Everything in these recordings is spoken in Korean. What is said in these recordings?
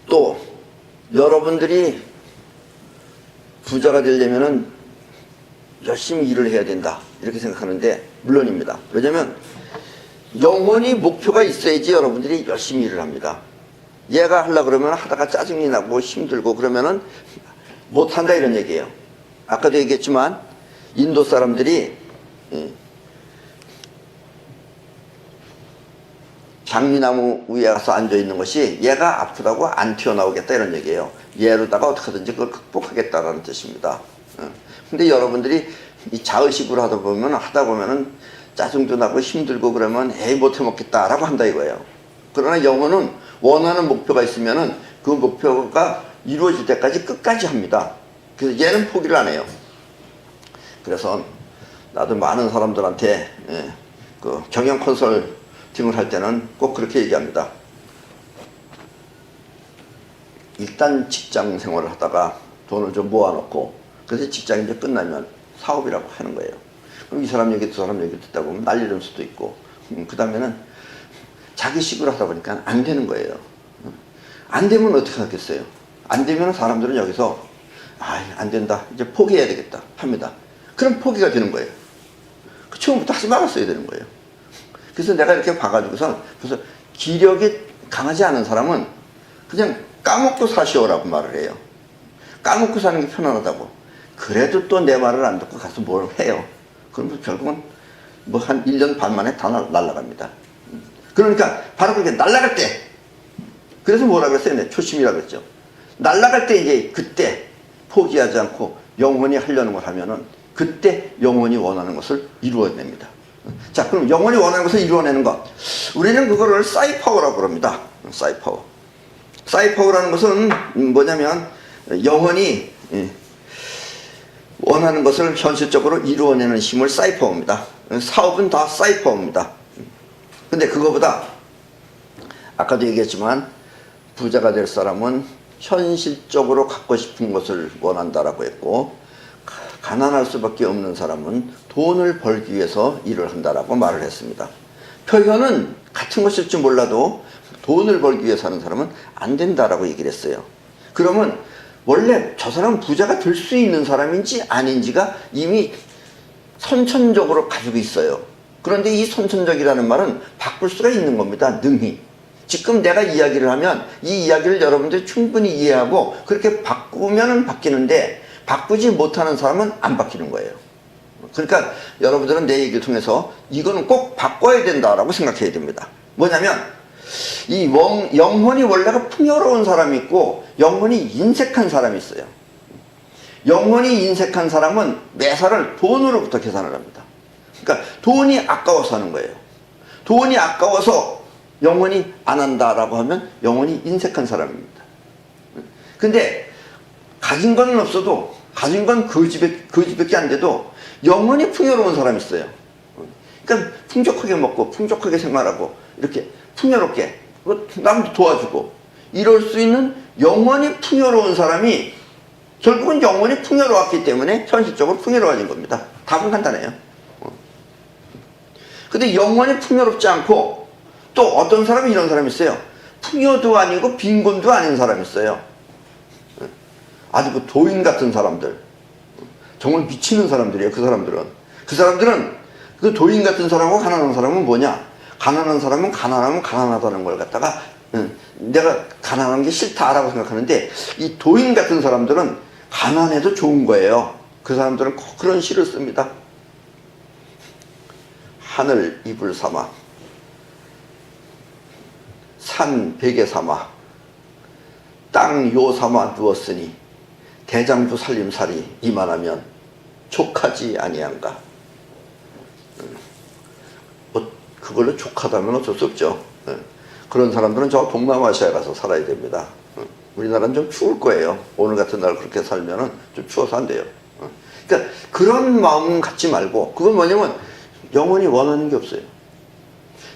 또 여러분들이 부자가 되려면은 열심히 일을 해야 된다 이렇게 생각하는데 물론입니다. 왜냐면 영원히 목표가 있어야지 여러분들이 열심히 일을 합니다. 얘가 하려고 그러면 하다가 짜증이 나고 힘들고 그러면은 못한다 이런 얘기예요. 아까도 얘기했지만 인도 사람들이 장미나무 위에 가서 앉아있는 것이 얘가 아프다고 안 튀어나오겠다 이런 얘기예요. 얘로다가 어떻게든지 그걸 극복하겠다라는 뜻입니다. 근데 여러분들이 이 자의식으로 하다 보면은 짜증도 나고 힘들고 그러면 에이 못해 먹겠다라고 한다 이거예요. 그러나 영어는 원하는 목표가 있으면은 그 목표가 이루어질 때까지 끝까지 합니다. 그래서 얘는 포기를 안 해요. 그래서 나도 많은 사람들한테 그 경영 컨설팅을 할 때는 꼭 그렇게 얘기합니다. 일단 직장 생활을 하다가 돈을 좀 모아놓고 그래서 직장이 이제 끝나면 사업이라고 하는 거예요. 그럼 이 사람 얘기 저 사람 얘기 듣다 보면 날리는 수도 있고 그 다음에는 자기 식으로 하다 보니까 안 되는 거예요. 안 되면 어떻게 하겠어요? 안 되면 사람들은 여기서 안 된다 이제 포기해야 되겠다 합니다. 그럼 포기가 되는 거예요. 처음부터 하지 말았어야 되는 거예요. 그래서 내가 이렇게 봐가지고서 그래서 기력이 강하지 않은 사람은 그냥 까먹고 사시오라고 말을 해요. 까먹고 사는 게 편안하다고. 그래도 또 내 말을 안 듣고 가서 뭘 해요. 그러면 결국은 뭐 한 1년 반 만에 다 날아갑니다. 그러니까 바로 그렇게 날아갈 때 그래서 뭐라 그랬어요? 네, 초심이라고 그랬죠. 날아갈 때 이제 그때 포기하지 않고 영원히 하려는 걸 하면은 그때 영원히 원하는 것을 이루어냅니다. 자, 그럼 영원히 원하는 것을 이루어내는 것. 우리는 그거를 사이파워라고 그럽니다. 사이파워. 사이파워라는 것은 뭐냐면 영원히 원하는 것을 현실적으로 이루어내는 힘을 사이파워입니다. 사업은 다 사이파워입니다. 근데 그거보다 아까도 얘기했지만 부자가 될 사람은 현실적으로 갖고 싶은 것을 원한다라고 했고 가난할 수밖에 없는 사람은 돈을 벌기 위해서 일을 한다라고 말을 했습니다. 표현은 같은 것일지 몰라도 돈을 벌기 위해서 하는 사람은 안 된다라고 얘기를 했어요. 그러면 원래 저 사람은 부자가 될 수 있는 사람인지 아닌지가 이미 선천적으로 가지고 있어요. 그런데 이 선천적이라는 말은 바꿀 수가 있는 겁니다. 능히. 지금 내가 이야기를 하면 이 이야기를 여러분들이 충분히 이해하고 그렇게 바꾸면 바뀌는데 바꾸지 못하는 사람은 안 바뀌는 거예요. 그러니까 여러분들은 내 얘기를 통해서 이거는 꼭 바꿔야 된다라고 생각해야 됩니다. 뭐냐면 이 영혼이 원래가 풍요로운 사람이 있고 영혼이 인색한 사람이 있어요. 영혼이 인색한 사람은 매사를 돈으로부터 계산을 합니다. 그러니까 돈이 아까워서 하는 거예요. 돈이 아까워서 영혼이 안 한다라고 하면 영혼이 인색한 사람입니다. 근데 가진 건 없어도 가진 건 거지밖에 안 돼도 영혼이 풍요로운 사람이 있어요. 그러니까 풍족하게 먹고 풍족하게 생활하고 이렇게 풍요롭게 남도 도와주고 이럴 수 있는 영혼이 풍요로운 사람이 결국은 영혼이 풍요로웠기 때문에 현실적으로 풍요로워진 겁니다. 답은 간단해요. 근데 영혼이 풍요롭지 않고 또 어떤 사람이 이런 사람이 있어요. 풍요도 아니고 빈곤도 아닌 사람이 있어요. 아주 그 도인 같은 사람들, 정말 미치는 사람들이에요. 그 사람들은 그 도인 같은 사람하고 가난한 사람은 뭐냐? 가난한 사람은 가난하면 가난하다는 걸 갖다가 내가 가난한 게 싫다라고 생각하는데 이 도인 같은 사람들은 가난해도 좋은 거예요. 그 사람들은 꼭 그런 시를 씁니다. 하늘 이불 삼아 산 베개 삼아 땅 요 삼아 누웠으니 대장부 살림살이 이만하면 족하지 아니한가. 그걸로 족하다면 어쩔 수 없죠. 그런 사람들은 저 동남아시아에 가서 살아야 됩니다. 우리나라는 좀 추울 거예요. 오늘 같은 날 그렇게 살면은 좀 추워서 안 돼요. 그러니까 그런 마음 갖지 말고 그건 뭐냐면 영원히 원하는 게 없어요.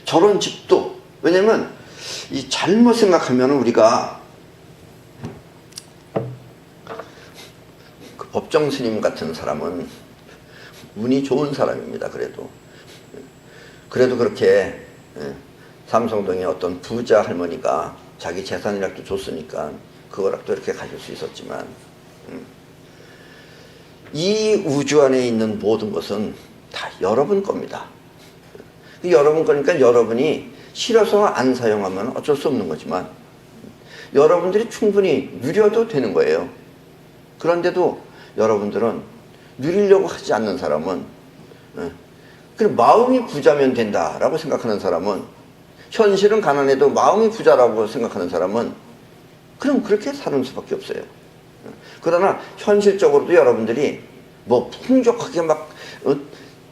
저런 집도 왜냐면 이 잘못 생각하면 우리가 그 법정 스님 같은 사람은 운이 좋은 사람입니다. 그래도 그렇게 삼성동에 어떤 부자 할머니가 자기 재산이라도 줬으니까 그거라도 이렇게 가질 수 있었지만 이 우주 안에 있는 모든 것은 다 여러분 겁니다. 여러분 거니까 여러분이 싫어서 안 사용하면 어쩔 수 없는 거지만 여러분들이 충분히 누려도 되는 거예요. 그런데도 여러분들은 누리려고 하지 않는 사람은, 그리고 마음이 부자면 된다라고 생각하는 사람은, 현실은 가난해도 마음이 부자라고 생각하는 사람은 그럼 그렇게 사는 수밖에 없어요. 그러나 현실적으로도 여러분들이 뭐 풍족하게 막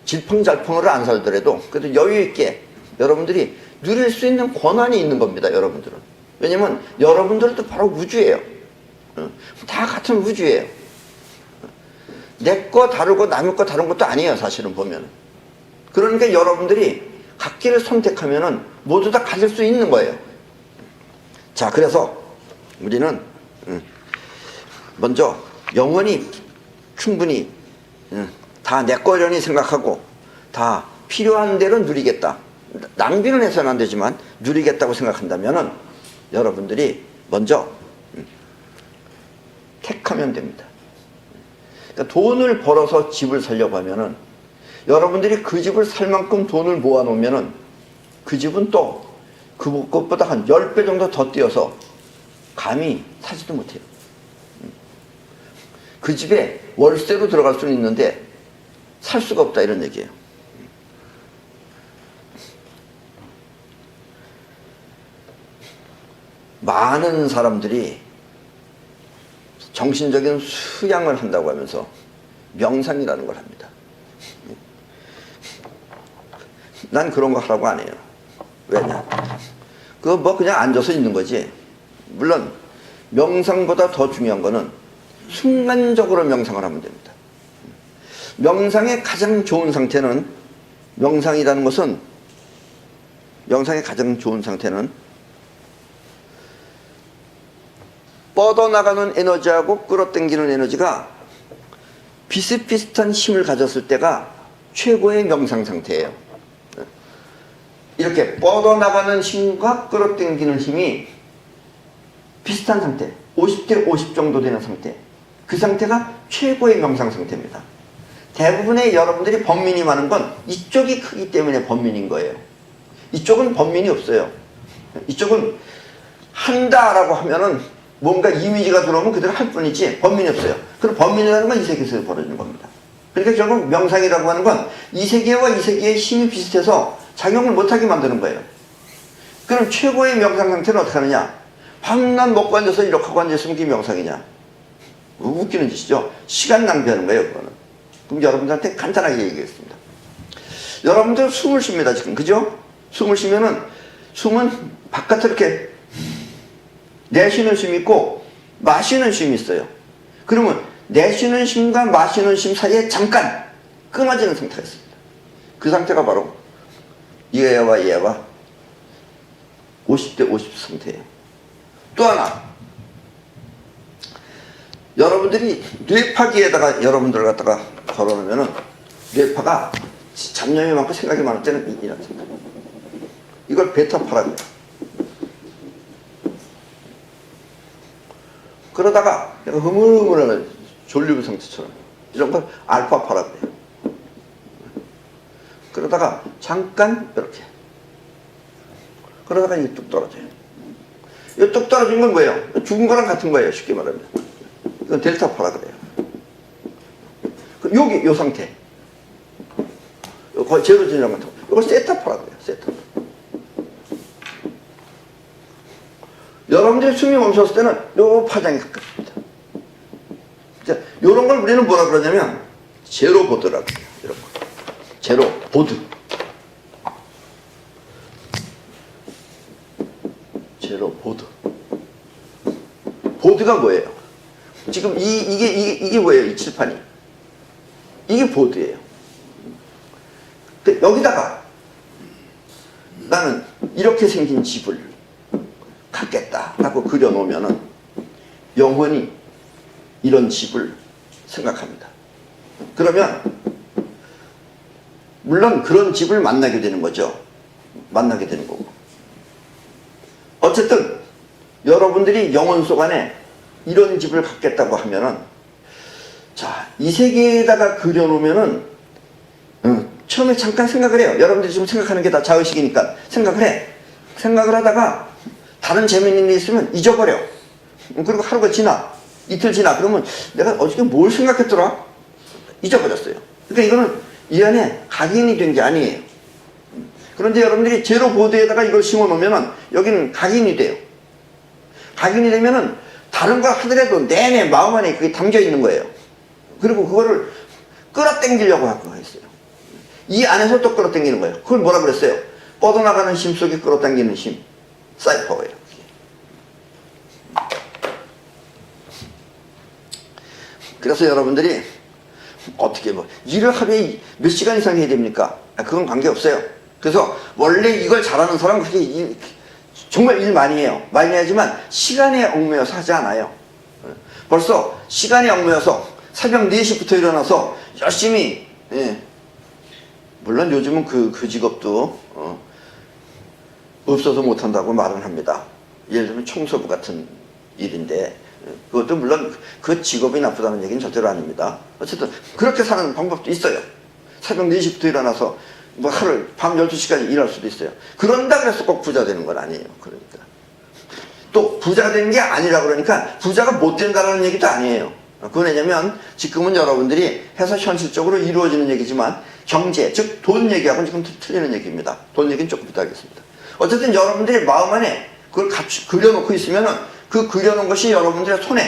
질풍잘풍으로 안 살더라도 그래도 여유 있게 여러분들이 누릴 수 있는 권한이 있는 겁니다. 여러분들은. 왜냐면 여러분들도 바로 우주예요. 다 같은 우주예요. 내 거 다르고 남의 거 다른 것도 아니에요. 사실은 보면. 그러니까 여러분들이 각기를 선택하면은 모두 다 가질 수 있는 거예요. 자, 그래서 우리는 먼저 영원히 충분히 다 내 거려니 생각하고 다 필요한 대로 누리겠다. 낭비는 해서는 안 되지만 누리겠다고 생각한다면은 여러분들이 먼저 택하면 됩니다. 그러니까 돈을 벌어서 집을 살려고 하면은 여러분들이 그 집을 살 만큼 돈을 모아 놓으면은 그 집은 또 그것보다 한 10배 정도 더 뛰어서 감히 사지도 못해요. 그 집에 월세로 들어갈 수는 있는데 살 수가 없다 이런 얘기예요. 많은 사람들이 정신적인 수양을 한다고 하면서 명상이라는 걸 합니다. 난 그런 거 하라고 안 해요. 왜냐? 그거 뭐 그냥 앉아서 있는 거지. 물론 명상보다 더 중요한 거는 순간적으로 명상을 하면 됩니다. 명상의 가장 좋은 상태는 명상이라는 것은 명상의 가장 좋은 상태는 뻗어나가는 에너지하고 끌어당기는 에너지가 비슷비슷한 힘을 가졌을 때가 최고의 명상 상태예요. 이렇게 뻗어나가는 힘과 끌어당기는 힘이 비슷한 상태, 50대 50 정도 되는 상태, 그 상태가 최고의 명상 상태입니다. 대부분의 여러분들이 번민이 많은 건 이쪽이 크기 때문에 번민인 거예요. 이쪽은 번민이 없어요. 이쪽은 한다라고 하면은 뭔가 이미지가 들어오면 그대로 할 뿐이지 번민이 없어요. 그럼 번민이라는 건 이 세계에서 벌어지는 겁니다. 그러니까 결국 명상이라고 하는 건 이 세계와 이 세계의 힘이 비슷해서 작용을 못하게 만드는 거예요. 그럼 최고의 명상 상태는 어떻게 하느냐? 밤낮 먹고 앉아서 이렇게 하고 앉아있으면 그게 명상이냐? 웃기는 짓이죠. 시간 낭비하는 거예요, 그거는. 그럼 여러분들한테 간단하게 얘기하겠습니다. 여러분들 숨을 쉽니다, 지금. 그죠? 숨을 쉬면은, 숨은 바깥으로 이렇게 내쉬는 쉼이 있고, 마시는 쉼이 있어요. 그러면 내쉬는 쉼과 마시는 쉼 사이에 잠깐 끊어지는 상태가 있습니다. 그 상태가 바로 얘와 50대 50 상태예요. 또 하나, 여러분들이 뇌파기에다가 여러분들을 갖다가 걸어놓으면은 뇌파가 잡념이 많고 생각이 많을 때는 이런 생각. 이걸 베타파라고 해요. 그러다가 흐물흐물한 졸리는 상태처럼 이런 걸 알파파라고 해요. 그러다가 잠깐 이렇게 그러다가 이게 뚝 떨어져요. 이 뚝 떨어진 건 뭐예요? 죽은 거랑 같은 거예요. 쉽게 말하면. 이건 델타파라 그래요. 여기 요 상태. 거의 제로 진영 같은 거. 이걸 세타파라 그래요. 세타파. 여러분들이 숨이 멈췄을 때는 요 파장이 가깝습니다. 자, 요런 걸 우리는 뭐라 그러냐면 제로 보드라고 해요. 이런 거. 제로 보드. 제로 보드. 보드가 뭐예요? 지금 이게 뭐예요? 이 칠판이. 이게 보드예요. 근데 여기다가 나는 이렇게 생긴 집을 갖겠다라고 그려놓으면은 영원히 이런 집을 생각합니다. 그러면 물론 그런 집을 만나게 되는 거죠. 만나게 되는 거고. 어쨌든 여러분들이 영혼 속 안에 이런 집을 갖겠다고 하면은, 자, 이 세계에다가 그려놓으면은, 처음에 잠깐 생각을 해요. 여러분들이 지금 생각하는 게 다 자의식이니까 생각을 해. 생각을 하다가 다른 재밌는 일이 있으면 잊어버려. 그리고 하루가 지나, 이틀 지나, 그러면 내가 어저께 뭘 생각했더라? 잊어버렸어요. 그러니까 이거는 이 안에 각인이 된 게 아니에요. 그런데 여러분들이 제로 보드에다가 이걸 심어 놓으면은 여기는 각인이 돼요. 각인이 되면은 다른 걸 하더라도 내내 마음 안에 그게 담겨 있는 거예요. 그리고 그거를 끌어당기려고 할 거가 있어요. 이 안에서 또 끌어당기는 거예요. 그걸 뭐라 그랬어요? 뻗어나가는 심 속에 끌어당기는 힘. 사이퍼예요. 그래서 여러분들이 어떻게 일을 하루에 몇 시간 이상 해야 됩니까? 그건 관계없어요. 그래서 원래 이걸 잘하는 사람은 그렇게 정말 일 많이 해요. 많이 하지만 시간에 얽매여서 하지 않아요. 벌써 시간에 얽매여서 새벽 4시부터 일어나서 열심히, 물론 요즘은 그 직업도 없어서 못한다고 말은 합니다. 예를 들면 청소부 같은 일인데, 그것도 물론 그 직업이 나쁘다는 얘기는 절대로 아닙니다. 어쨌든 그렇게 사는 방법도 있어요. 새벽 4시부터 일어나서 뭐 하루 밤 12시까지 일할 수도 있어요. 그런다 그래서 꼭 부자 되는 건 아니에요. 그러니까 또 부자 되는 게 아니라 그러니까 부자가 못 된다는 얘기도 아니에요. 그건 왜냐면 지금은 여러분들이 해서 현실적으로 이루어지는 얘기지만 경제, 즉 돈 얘기하고는 지금 틀리는 얘기입니다. 돈 얘기는 조금 이따 하겠습니다. 어쨌든 여러분들이 마음 안에 그걸 그려놓고 있으면은 그 그려놓은 것이 여러분들의 손에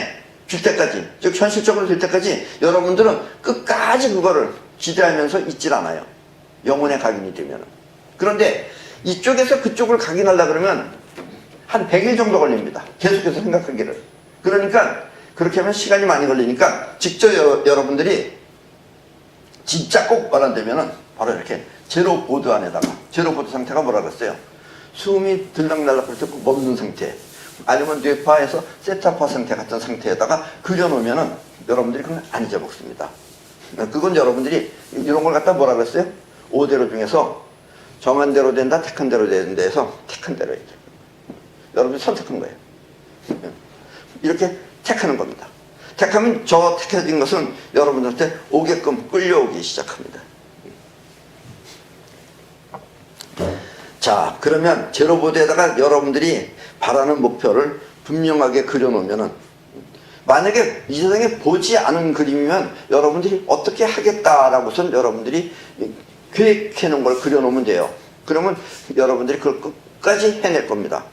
줄 때까지, 즉 현실적으로 될 때까지 여러분들은 끝까지 그거를 기대하면서 있질 않아요. 영혼의 각인이 되면은. 그런데 이쪽에서 그쪽을 각인하려고 그러면 한 100일 정도 걸립니다. 계속해서 생각하기를. 그러니까 그렇게 하면 시간이 많이 걸리니까 직접 여러분들이 진짜 꼭 원한다면은 바로 이렇게 제로 보드 안에다가, 제로 보드 상태가 뭐라 그랬어요? 숨이 들락날락 할 때 멈는 상태, 아니면 뇌파에서 세타파 상태 같은 상태에다가 그려놓으면은 여러분들이 그건 안 잊어먹습니다. 그건 여러분들이 이런 걸 갖다 뭐라 그랬어요? 5대로 중에서 정한 대로 된다, 택한 대로 된다 해서 택한 대로 해야 돼요. 여러분들이 선택한 거예요. 이렇게 택하는 겁니다. 택하면 저 택해진 것은 여러분들한테 오게끔 끌려오기 시작합니다. 자, 그러면 제로보드에다가 여러분들이 바라는 목표를 분명하게 그려놓으면은, 만약에 이 세상에 보지 않은 그림이면 여러분들이 어떻게 하겠다라고선 여러분들이 계획해 놓은 걸 그려놓으면 돼요. 그러면 여러분들이 그걸 끝까지 해낼 겁니다.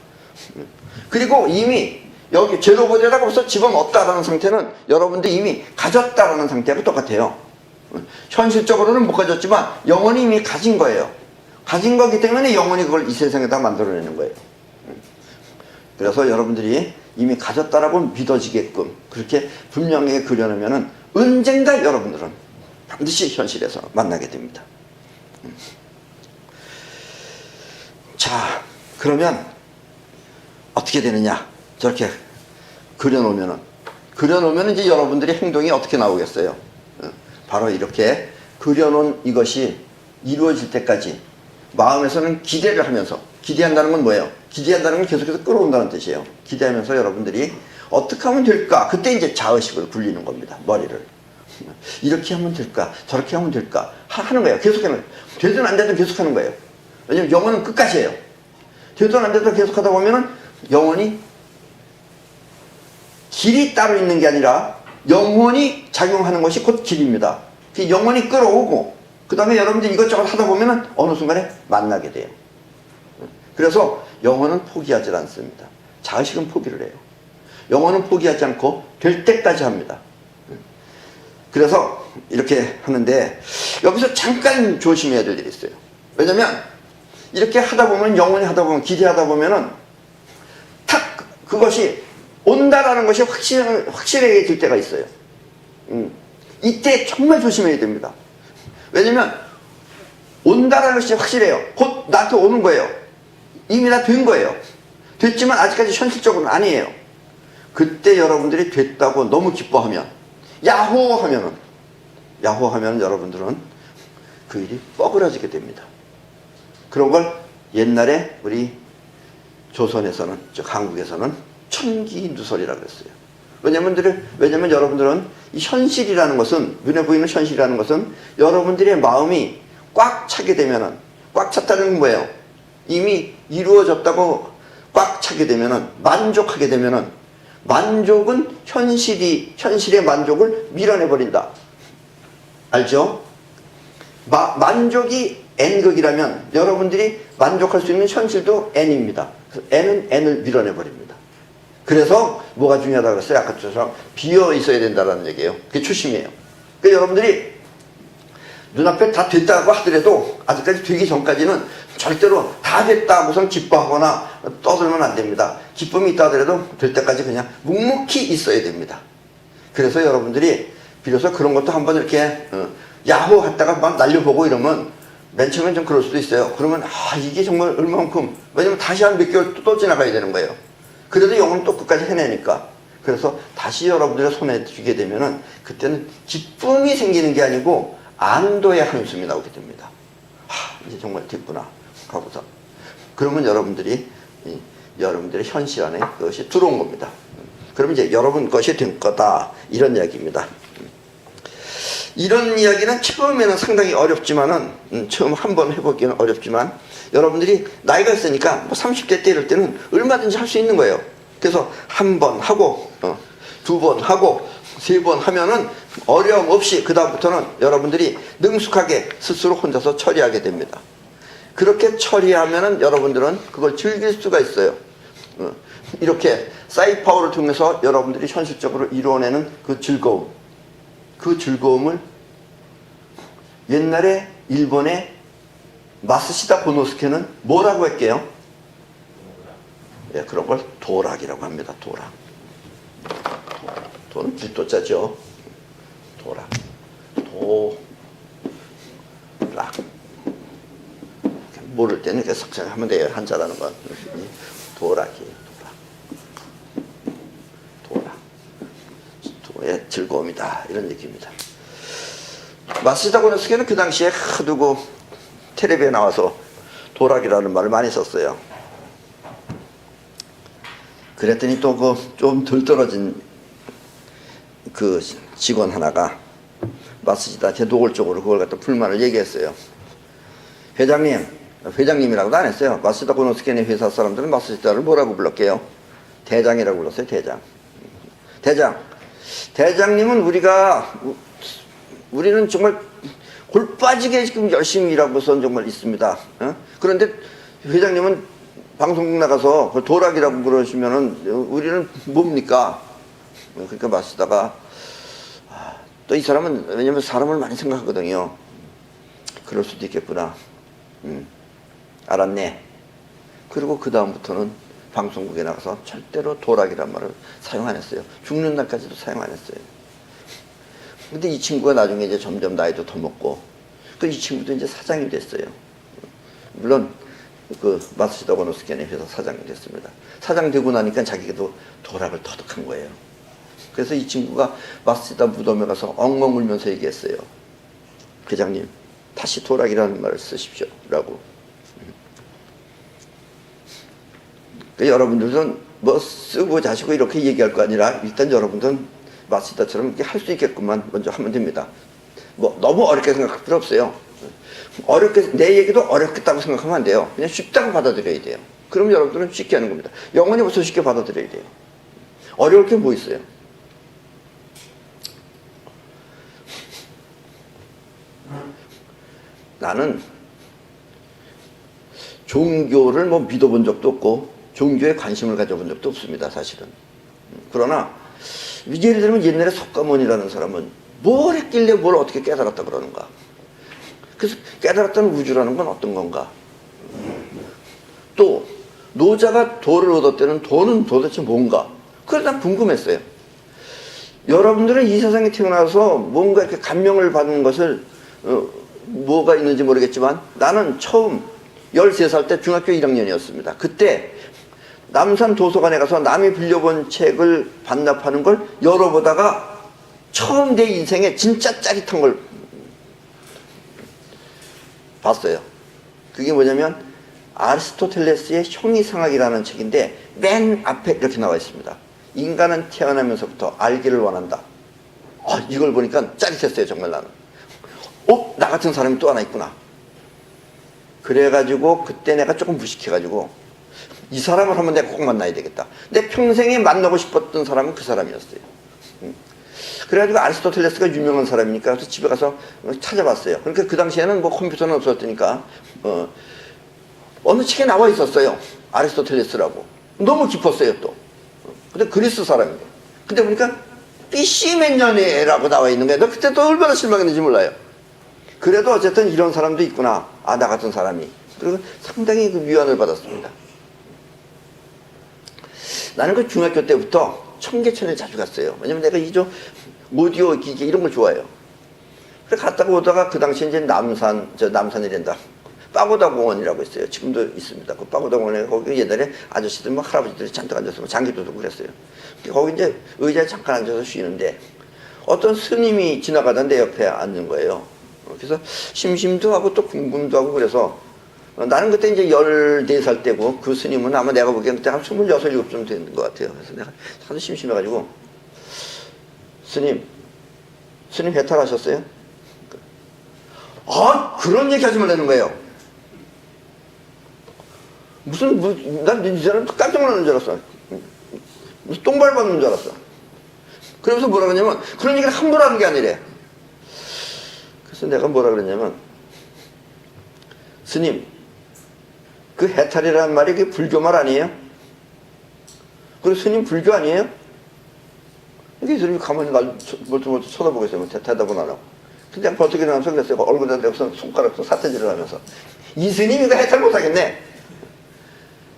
그리고 이미 여기 제로보드에다가 벌써 집어넣었다라는 상태는 여러분들이 이미 가졌다라는 상태하고 똑같아요. 현실적으로는 못 가졌지만 영혼이 이미 가진 거예요. 가진 거기 때문에 영혼이 그걸 이 세상에다 만들어내는 거예요. 그래서 여러분들이 이미 가졌다라고 믿어지게끔 그렇게 분명하게 그려놓으면 언젠가 여러분들은 반드시 현실에서 만나게 됩니다. 자, 그러면 어떻게 되느냐? 저렇게 그려놓으면 이제 여러분들의 행동이 어떻게 나오겠어요? 바로 이렇게 그려놓은 이것이 이루어질 때까지 마음에서는 기대를 하면서, 기대한다는 건 뭐예요? 기대한다는 건 계속해서 끌어온다는 뜻이에요. 기대하면서 여러분들이 어떻게 하면 될까? 그때 이제 자의식을 굴리는 겁니다. 머리를. 이렇게 하면 될까? 저렇게 하면 될까? 하는 거예요. 계속하는, 되든 안 되든 계속하는 거예요. 왜냐면 영혼은 끝까지 해요. 되든 안 되든 계속하다 보면은 영혼이 길이 따로 있는 게 아니라 영혼이 작용하는 것이 곧 길입니다. 그 영혼이 끌어오고 그 다음에 여러분들이 이것저것 하다 보면은 어느 순간에 만나게 돼요. 그래서 영혼은 포기하지 않습니다. 자의식은 포기를 해요. 영혼은 포기하지 않고 될 때까지 합니다. 그래서 이렇게 하는데 여기서 잠깐 조심해야 될 일이 있어요. 왜냐면 이렇게 하다 보면, 영혼이 하다 보면, 기대하다 보면은 탁 그것이 온다라는 것이 확실해질 때가 있어요. 이때 정말 조심해야 됩니다. 왜냐면 온다라는 것이 확실해요. 곧 나한테 오는 거예요. 이미 다 된 거예요. 됐지만 아직까지 현실적으로는 아니에요. 그때 여러분들이 됐다고 너무 기뻐하면, 야호 하면은 여러분들은 그 일이 뻐그러지게 됩니다. 그런 걸 옛날에 우리 조선에서는, 즉 한국에서는 천기누설이라고 그랬어요. 왜냐면 여러분들은 이 현실이라는 것은, 눈에 보이는 현실이라는 것은 여러분들의 마음이 꽉 차게 되면은, 꽉 찼다는 건 뭐예요? 이미 이루어졌다고 꽉 차게 되면은, 만족하게 되면은, 만족은 현실의 만족을 밀어내버린다. 알죠? 만족이 n극이라면 여러분들이 만족할 수 있는 현실도 n입니다. n은 n을 밀어내버립니다. 그래서 뭐가 중요하다고 그랬어요? 아까처럼 비어 있어야 된다는 얘기예요. 그게 초심이에요. 그러니까 여러분들이 눈앞에 다 됐다고 하더라도 아직까지 되기 전까지는 절대로 다 됐다 우선 기뻐하거나 떠들면 안 됩니다. 기쁨이 있다 하더라도 될 때까지 그냥 묵묵히 있어야 됩니다. 그래서 여러분들이 비로소 그런 것도 한번 이렇게 야호 했다가 막 날려보고 이러면 맨 처음엔 좀 그럴 수도 있어요. 그러면 이게 정말 얼마만큼, 왜냐면 다시 한 몇 개월 또 지나가야 되는 거예요. 그래도 영혼은 또 끝까지 해내니까. 그래서 다시 여러분들의 손에 쥐게 되면은 그때는 기쁨이 생기는 게 아니고 안도의 한숨이 나오게 됩니다. 이제 정말 됐구나 하고서. 그러면 여러분들의 현실 안에 그것이 들어온 겁니다. 그러면 이제 여러분 것이 된 거다, 이런 이야기입니다. 이런 이야기는 처음에는 상당히 어렵지만은, 처음 한번 해보기는 어렵지만, 여러분들이 나이가 있으니까 뭐 30대 때 이럴 때는 얼마든지 할 수 있는 거예요. 그래서 한 번 하고, 두 번 하고, 세 번 하면은 어려움 없이 그다음부터는 여러분들이 능숙하게 스스로 혼자서 처리하게 됩니다. 그렇게 처리하면은 여러분들은 그걸 즐길 수가 있어요. 이렇게 사이파워를 통해서 여러분들이 현실적으로 이루어내는 그 즐거움을 옛날에 일본의 마쓰시다 고노스케는 뭐라고 할게요? 예, 그런 걸 도락이라고 합니다. 도락. 도는 불도자죠. 도락. 도락. 모를 때는 이렇게 석상하면 돼요. 한자라는 건. 도락이에요. 도락. 도의 즐거움이다, 이런 얘기입니다. 마쓰시다 고노스케는 그 당시에 하도 텔레비에 나와서 도락이라는 말을 많이 썼어요. 그랬더니 또 좀 덜 떨어진 그 직원 하나가 마쓰시다한테 노골적으로 그걸 갖다 불만을 얘기했어요. 회장님이라고도 안 했어요. 마쓰시다 고노스케네 회사 사람들은 마쓰시다를 뭐라고 불렀게요? 대장이라고 불렀어요. 대장님은 우리는 정말 골 빠지게 지금 열심히 일하고선 정말 있습니다. 그런데 회장님은 방송국 나가서 그걸 도락이라고 그러시면은 우리는 뭡니까? 그러니까 마쓰시다가 또 이 사람은, 왜냐면 사람을 많이 생각하거든요. 그럴 수도 있겠구나. 알았네. 그리고 그 다음부터는 방송국에 나가서 절대로 도락이란 말을 사용 안 했어요. 죽는 날까지도 사용 안 했어요. 근데 이 친구가 나중에 이제 점점 나이도 더 먹고, 이 친구도 이제 사장이 됐어요. 물론 그 마쓰시다 고노스케네 회사 사장이 됐습니다. 사장 되고 나니까 자기도 도락을 터득한 거예요. 그래서 이 친구가 마쓰시다 무덤에 가서 엉엉 울면서 얘기했어요. 회장님, 다시 도락이라는 말을 쓰십시오 라고. 그러니까 여러분들은 뭐 쓰고 자시고 이렇게 얘기할 거 아니라 일단 여러분들은 마쓰시다처럼 이렇게 할 수 있겠구만 먼저 하면 됩니다. 뭐 너무 어렵게 생각할 필요 없어요. 내 얘기도 어렵겠다고 생각하면 안 돼요. 그냥 쉽다고 받아들여야 돼요. 그럼 여러분들은 쉽게 하는 겁니다. 영원히 벌써 쉽게 받아들여야 돼요. 어려울 게 뭐 있어요? 나는 종교를 뭐 믿어본 적도 없고 종교에 관심을 가져본 적도 없습니다, 사실은. 그러나 예를 들면 옛날에 석가모니라는 사람은 뭘 했길래 뭘 어떻게 깨달았다 그러는가. 그래서 깨달았다는 우주라는 건 어떤 건가. 또 노자가 도를 얻었다는 도는 도대체 뭔가. 그걸 난 궁금했어요. 여러분들은 이 세상에 태어나서 뭔가 이렇게 감명을 받는 것을 뭐가 있는지 모르겠지만 나는 처음 13살 때 중학교 1학년이었습니다. 그때 남산 도서관에 가서 남이 빌려본 책을 반납하는 걸 열어보다가 처음 내 인생에 진짜 짜릿한 걸 봤어요. 그게 뭐냐면 아리스토텔레스의 형이상학이라는 책인데 맨 앞에 이렇게 나와 있습니다. 인간은 태어나면서부터 알기를 원한다. 이걸 보니까 짜릿했어요. 정말 나는. 나 같은 사람이 또 하나 있구나. 그래가지고 그때 내가 조금 무식해가지고 이 사람을 한번 내가 꼭 만나야 되겠다. 내 평생에 만나고 싶었던 사람은 그 사람이었어요. 그래가지고 아리스토텔레스가 유명한 사람이니까 그래서 집에 가서 찾아봤어요. 그러니까 그 당시에는 뭐 컴퓨터는 없었으니까 어느 책에 나와 있었어요. 아리스토텔레스라고. 너무 깊었어요 또. 근데 그리스 사람이에요. 근데 보니까 BC 몇 년이라고 나와 있는 거예요. 그때 또 얼마나 실망했는지 몰라요. 그래도 어쨌든 이런 사람도 있구나. 나 같은 사람이. 그리고 상당히 그 위안을 받았습니다. 나는 그 중학교 때부터 청계천에 자주 갔어요. 왜냐면 내가 오디오 기계 이런 걸 좋아해요. 그래 갔다가 오다가 그 당시에 이제 남산이란다. 빠고다 공원이라고 있어요. 지금도 있습니다. 그 빠고다 공원에 거기 옛날에 아저씨들 뭐 할아버지들이 잔뜩 앉아서 장기도 두고 그랬어요. 거기 이제 의자에 잠깐 앉아서 쉬는데 어떤 스님이 지나가다 내 옆에 앉는 거예요. 그래서 심심도 하고 또 궁금도 하고 그래서 나는 그때 이제 14살 때고 그 스님은 아마 내가 보기엔 그때 한 26, 7쯤 된 것 같아요. 그래서 내가 하도 심심해가지고 스님 해탈하셨어요? 그런 얘기 하지 말라는 거예요. 난 이 사람 깜짝 놀라는 줄 알았어. 무슨 똥 밟았는 줄 알았어. 그러면서 뭐라 그러냐면 그런 얘기를 함부로 하는 게 아니래. 그래서 내가 뭐라 그랬냐면 스님 그 해탈이라는 말이 그게 불교 말 아니에요? 그리고 스님 불교 아니에요? 이게 이 사람이 가만히 날 멀뚱멀뚱 쳐다보고 있어요. 대답은 안 하고. 근데 버티기 일어나면서 그랬어요. 얼굴에 대고서 손가락으로 사태질을 하면서 이 스님이 이거 해탈 못하겠네.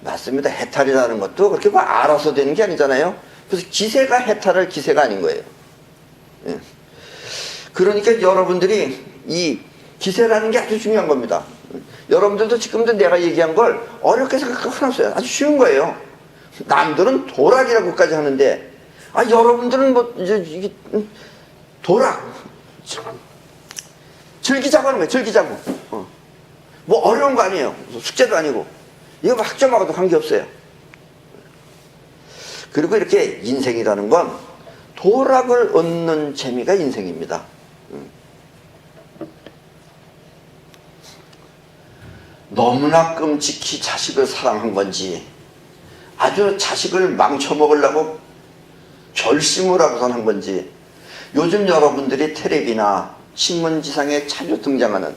맞습니다. 해탈이라는 것도 그렇게 뭐 알아서 되는 게 아니잖아요. 그래서 기세가 해탈할 기세가 아닌 거예요. 예. 그러니까 여러분들이 이 기세라는 게 아주 중요한 겁니다. 여러분들도 지금도 내가 얘기한 걸 어렵게 생각하고 하나없어요. 아주 쉬운 거예요. 남들은 도락이라고까지 하는데 여러분들은 뭐 이게 도락 즐기자고 하는 거예요. 즐기자고. 뭐 어려운 거 아니에요. 숙제도 아니고 이거 뭐 학점하고도 관계없어요. 그리고 이렇게 인생이라는 건 도락을 얻는 재미가 인생입니다. 너무나 끔찍히 자식을 사랑한 건지 아주 자식을 망쳐먹으려고 결심을 하고선 한 건지 요즘 여러분들이 텔레비나 신문지상에 자주 등장하는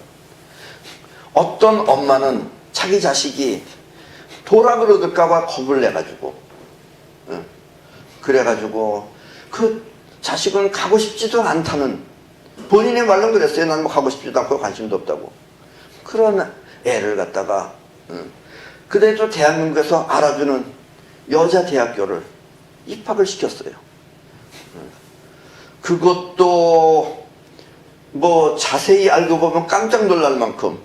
어떤 엄마는 자기 자식이 도락을 얻을까봐 겁을 내가지고 그래가지고 그 자식은 가고 싶지도 않다는 본인의 말로 그랬어요. 난 뭐 가고 싶지도 않고 관심도 없다고. 그런 애를 갖다가 그래도 대한민국에서 알아주는 여자 대학교를 입학을 시켰어요. 그것도 뭐 자세히 알고 보면 깜짝 놀랄 만큼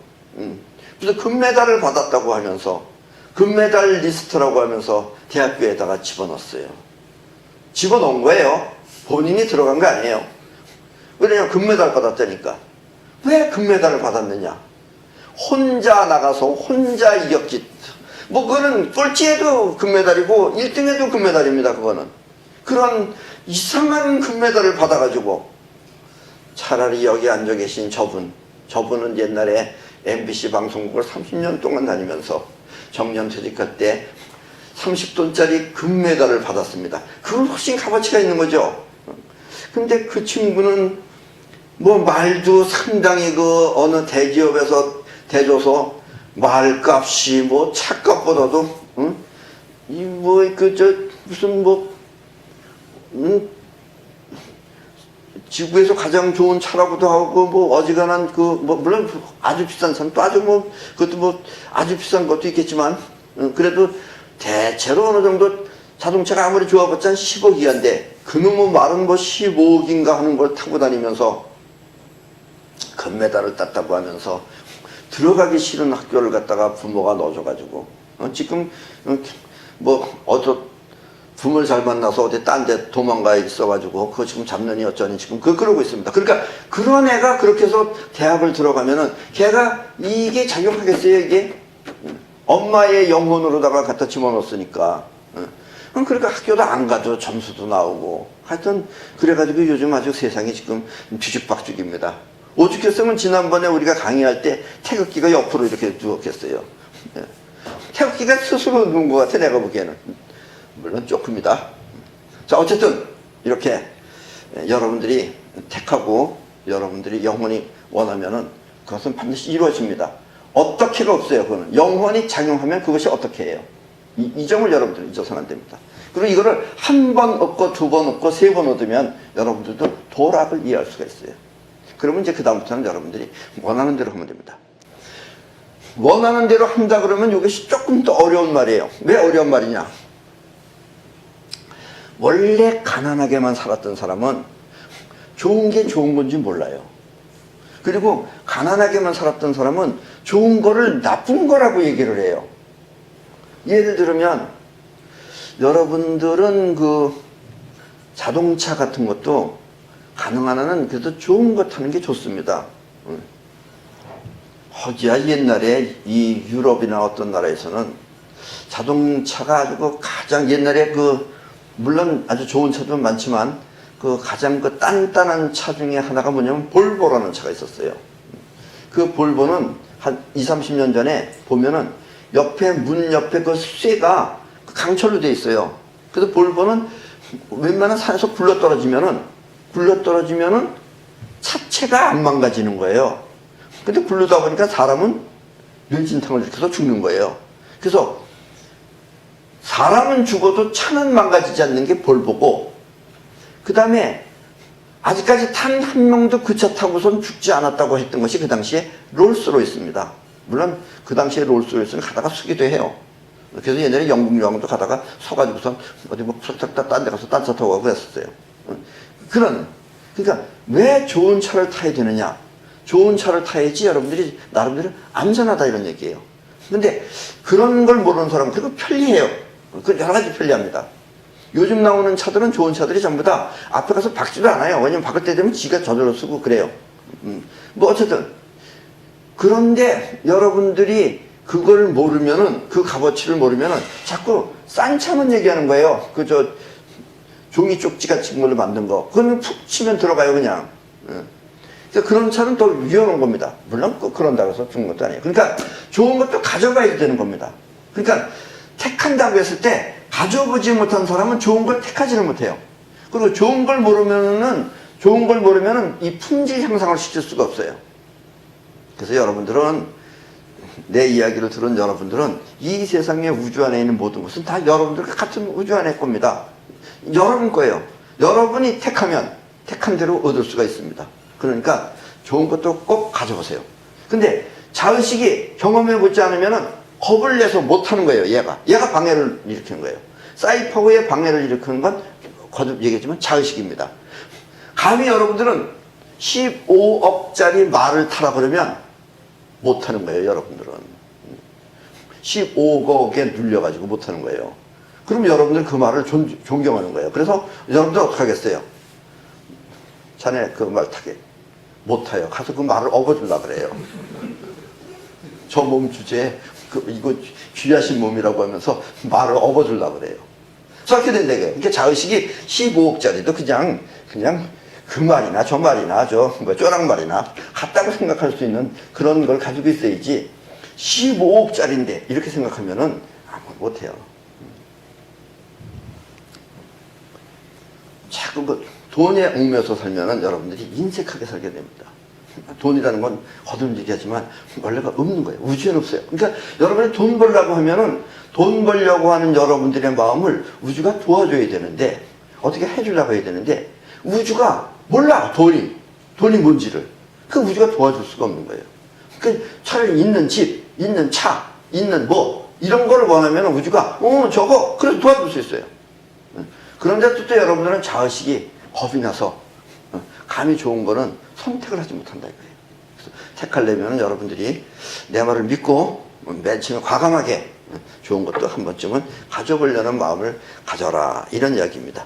그래서 금메달을 받았다고 하면서 금메달 리스트라고 하면서 대학교에다가 집어넣었어요. 집어넣은 거예요. 본인이 들어간 거 아니에요. 왜냐면 금메달 받았다니까. 왜 금메달을 받았느냐? 혼자 나가서 혼자 이겼지. 뭐 그거는 꼴찌에도 금메달이고 1등에도 금메달입니다. 그거는. 그런 이상한 금메달을 받아가지고 차라리 여기 앉아 계신 저분은 옛날에 MBC 방송국을 30년 동안 다니면서 정년퇴직할 때 30돈짜리 금메달을 받았습니다. 그건 훨씬 값어치가 있는 거죠. 근데 그 친구는 뭐 말도 상당히 그 어느 대기업에서 대줘서 말값이 뭐 차값보다도 이 뭐 그 저 무슨 뭐 지구에서 가장 좋은 차라고도 하고 뭐 어지간한 그 뭐 물론 아주 비싼 차는 또 아주 뭐 그것도 뭐 아주 비싼 것도 있겠지만 그래도 대체로 어느 정도 자동차가 아무리 좋아봤자 10억 이하인데 그놈의 말은 뭐 15억인가 하는 걸 타고 다니면서 금메달을 땄다고 하면서 들어가기 싫은 학교를 갖다가 부모가 넣어줘가지고 지금 뭐 부모를 잘 만나서 어디 딴 데 도망가 있어가지고 그거 지금 잡느니 어쩌니 지금 그러고 있습니다. 그러니까 그런 애가 그렇게 해서 대학을 들어가면은 걔가 이게 작용하겠어요? 이게 엄마의 영혼으로다가 갖다 집어넣었으니까. 그러니까 학교도 안 가도 점수도 나오고. 하여튼 그래가지고 요즘 아주 세상이 지금 뒤죽박죽입니다. 오죽했으면 지난번에 우리가 강의할 때 태극기가 옆으로 이렇게 누웠겠어요. 태극기가 스스로 누운 것 같아, 내가 보기에는. 물론 조금이다. 자, 어쨌든 이렇게 여러분들이 택하고 여러분들이 영원히 원하면은 그것은 반드시 이루어집니다. 어떻게가 없어요. 그거는 영원히 작용하면 그것이 어떻게 해요. 이 점을 여러분들 잊어서는 안 됩니다. 그리고 이거를 한 번 얻고 두 번 얻고 세 번 얻으면 여러분들도 도락을 이해할 수가 있어요. 그러면 이제 그 다음부터는 여러분들이 원하는 대로 하면 됩니다. 원하는 대로 한다 그러면 이것이 조금 더 어려운 말이에요. 왜 어려운 말이냐? 원래 가난하게만 살았던 사람은 좋은 게 좋은 건지 몰라요. 그리고 가난하게만 살았던 사람은 좋은 거를 나쁜 거라고 얘기를 해요. 예를 들면 여러분들은 그 자동차 같은 것도 가능한 한은 그래도 좋은 거 타는 게 좋습니다. 허기야 옛날에 이 유럽이나 어떤 나라에서는 자동차가 아주 가장 옛날에 물론 아주 좋은 차도 많지만 가장 단단한 차 중에 하나가 뭐냐면 볼보라는 차가 있었어요. 그 볼보는 한 20, 30년 전에 보면은 옆에 문 옆에 그 쇠가 강철로 돼 있어요. 그래서 볼보는 웬만한 산에서 굴러떨어지면은 차체가 안 망가지는 거예요. 근데 굴르다 보니까 사람은 뇌진탕을 일으켜서 죽는 거예요. 그래서 사람은 죽어도 차는 망가지지 않는 게 볼보고, 그 다음에 아직까지 탄 한 명도 그 차 타고선 죽지 않았다고 했던 것이 그 당시에 롤스로이스입니다. 물론 그 당시에 롤스로이스는 가다가 쓰기도 해요. 그래서 옛날에 영국 여왕도 가다가 서가지고선 어디 딴 데 가서 딴 차 타고 가고 그랬었어요. 그러니까 왜 좋은 차를 타야 되느냐? 좋은 차를 타야지 여러분들이 나름대로 안전하다 이런 얘기예요. 근데 그런 걸 모르는 사람은 그리고 편리해요. 여러 가지 편리합니다. 요즘 나오는 차들은 좋은 차들이 전부 다 앞에 가서 박지도 않아요. 왜냐면 박을 때 되면 지가 저절로 쓰고 그래요. 뭐 어쨌든 그런데 여러분들이 그걸 모르면은, 그 값어치를 모르면은 자꾸 싼 차만 얘기하는 거예요. 종이 쪽지 같은 걸로 만든 거. 그러면 푹 치면 들어가요, 그냥. 그러니까 그런 차는 더 위험한 겁니다. 물론 꼭 그런다고 해서 죽는 것도 아니에요. 그러니까 좋은 것도 가져가야 되는 겁니다. 그러니까 택한다고 했을 때 가져보지 못한 사람은 좋은 걸 택하지를 못해요. 그리고 좋은 걸 모르면은 이 품질 향상을 시킬 수가 없어요. 그래서 여러분들은, 내 이야기를 들은 여러분들은 이 세상의 우주 안에 있는 모든 것은 다 여러분들과 같은 우주 안에 겁니다. 여러분 거예요. 여러분이 택하면 택한 대로 얻을 수가 있습니다. 그러니까 좋은 것도 꼭 가져보세요. 근데 자의식이 경험해보지 않으면 겁을 내서 못하는 거예요. 얘가 방해를 일으키는 거예요. 사이퍼의 방해를 일으키는 건 거듭 얘기했지만 자의식입니다. 감히 여러분들은 15억짜리 말을 타라 그러면 못하는 거예요. 여러분들은 15억에 눌려가지고 못하는 거예요. 그럼 여러분들 그 말을 존경하는 거예요. 그래서 여러분들 어떻게 하겠어요? 자네 그 말 타게 못 타요. 가서 그 말을 업어주려고 그래요. 저 몸 주제에 이거 귀하신 몸이라고 하면서 말을 업어주려고 그래요. 저렇게 된다고요. 그러니까 자의식이 15억짜리도 그냥 그 말이나 저 말이나 쪼랑말이나 같다고 생각할 수 있는 그런 걸 가지고 있어야지 15억짜리인데 이렇게 생각하면은 아무 못해요. 자꾸 돈에 얽매여서 살면은 여러분들이 인색하게 살게 됩니다. 돈이라는 건 거듭지게 하지만 원래가 없는 거예요. 우주에는 없어요. 그러니까 여러분이 돈 벌려고 하면은 돈 벌려고 하는 여러분들의 마음을 우주가 도와줘야 되는데, 어떻게 해주려고 해야 되는데, 우주가 몰라. 돈이 뭔지를. 그 우주가 도와줄 수가 없는 거예요. 그 차라리 있는 집, 있는 차, 있는 이런 거를 원하면 우주가 저거 그래서 도와줄 수 있어요. 그런데 또 여러분들은 자의식이 겁이 나서 감이 좋은 거는 선택을 하지 못한다 이거예요. 그래서 택하려면 여러분들이 내 말을 믿고 맨 처음에 과감하게 좋은 것도 한 번쯤은 가져보려는 마음을 가져라, 이런 이야기입니다.